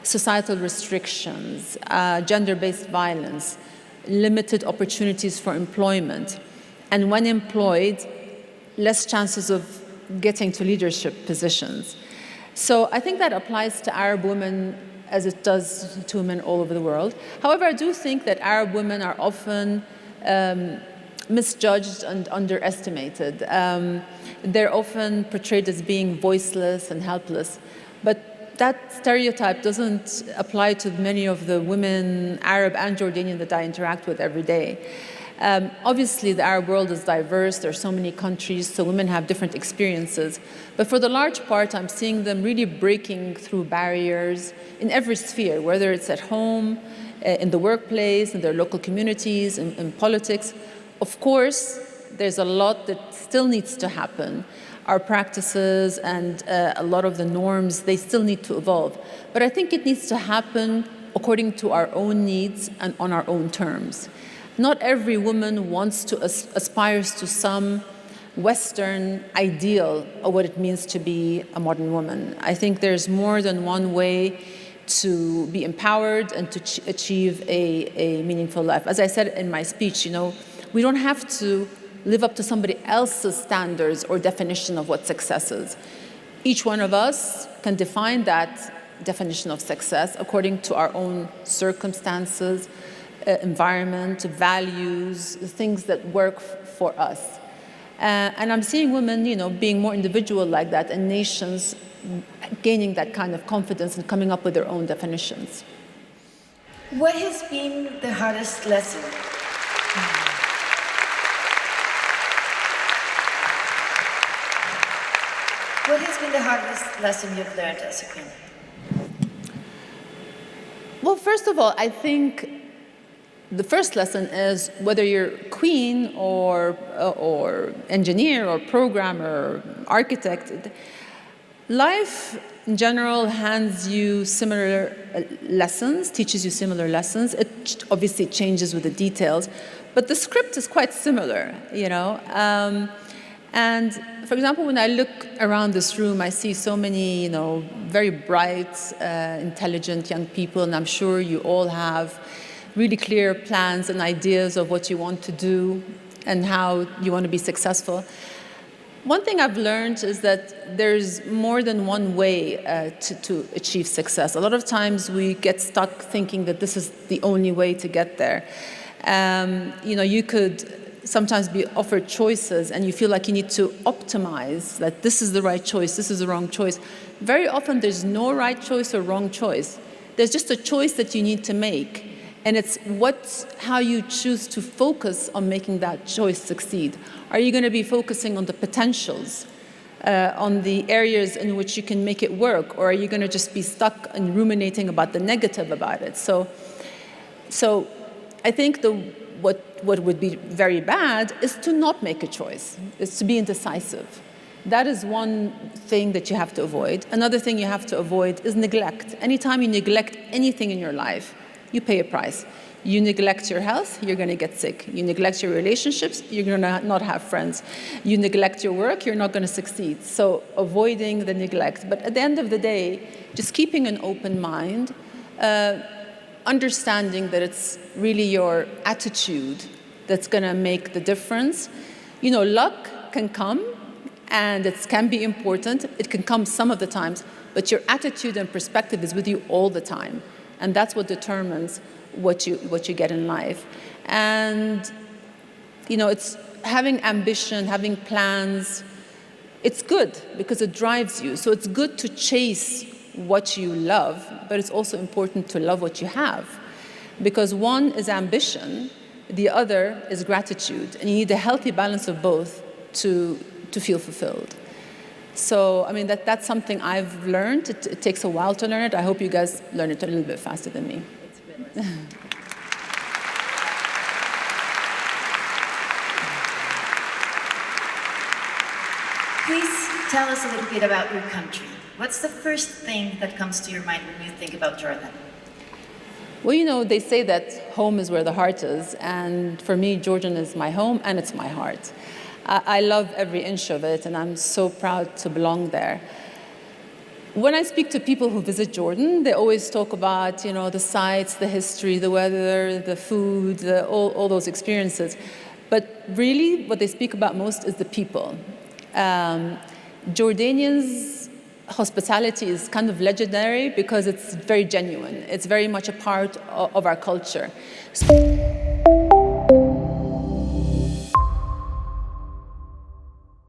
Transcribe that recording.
societal restrictions, gender-based violence, limited opportunities for employment, and when employed, less chances of getting to leadership positions. So I think that applies to Arab women as it does to women all over the world. However, I do think that Arab women are often misjudged and underestimated. They're often portrayed as being voiceless and helpless, but that stereotype doesn't apply to many of the women, Arab and Jordanian, that I interact with every day. Obviously, the Arab world is diverse. There are so many countries, so women have different experiences. But for the large part, I'm seeing them really breaking through barriers in every sphere, whether it's at home, in the workplace, in their local communities, in politics. Of course, there's a lot that still needs to happen. Our practices and a lot of the norms, they still need to evolve. But I think it needs to happen according to our own needs and on our own terms. Not every woman wants to aspires to some Western ideal of what it means to be a modern woman. I think there's more than one way to be empowered and to achieve a meaningful life. As I said in my speech, we don't have to live up to somebody else's standards or definition of what success is. Each one of us can define that definition of success according to our own circumstances, environment, values, things that work for us. And I'm seeing women, being more individual like that, and nations gaining that kind of confidence and coming up with their own definitions. What has been the hardest lesson? What has been the hardest lesson you've learned as a queen? Well, first of all, I think the first lesson is whether you're queen or engineer or programmer or architect, life in general hands you similar lessons, teaches you similar lessons. It obviously changes with the details, but the script is quite similar, And for example, when I look around this room, I see so many, very bright, intelligent young people, and I'm sure you all have really clear plans and ideas of what you want to do and how you want to be successful. One thing I've learned is that there's more than one way to achieve success. A lot of times we get stuck thinking that this is the only way to get there. You could sometimes be offered choices and you feel like you need to optimize, that this is the right choice, this is the wrong choice. Very often there's no right choice or wrong choice. There's just a choice that you need to make. And it's how you choose to focus on making that choice succeed. Are you going to be focusing on the potentials, on the areas in which you can make it work, or are you going to just be stuck and ruminating about the negative about it? So I think what would be very bad is to not make a choice, is to be indecisive. That is one thing that you have to avoid. Another thing you have to avoid is neglect. Anytime you neglect anything in your life, you pay a price. You neglect your health, you're going to get sick. You neglect your relationships, you're going to not have friends. You neglect your work, you're not going to succeed. So avoiding the neglect. But at the end of the day, just keeping an open mind, understanding that it's really your attitude that's going to make the difference. Luck can come, and it can be important. It can come some of the times, but your attitude and perspective is with you all the time. And that's what determines what you get in life. And, it's having ambition, having plans. It's good because it drives you. So it's good to chase what you love, but it's also important to love what you have. Because one is ambition, the other is gratitude. And you need a healthy balance of both to feel fulfilled. So, that's something I've learned. It takes a while to learn it. I hope you guys learn it a little bit faster than me. Please tell us a little bit about your country. What's the first thing that comes to your mind when you think about Jordan? Well, they say that home is where the heart is. And for me, Jordan is my home and it's my heart. I love every inch of it, and I'm so proud to belong there. When I speak to people who visit Jordan, they always talk about, you know, the sights, the history, the weather, the food, all those experiences. But really, what they speak about most is the people. Jordanians' hospitality is kind of legendary because it's very genuine. It's very much a part of our culture. So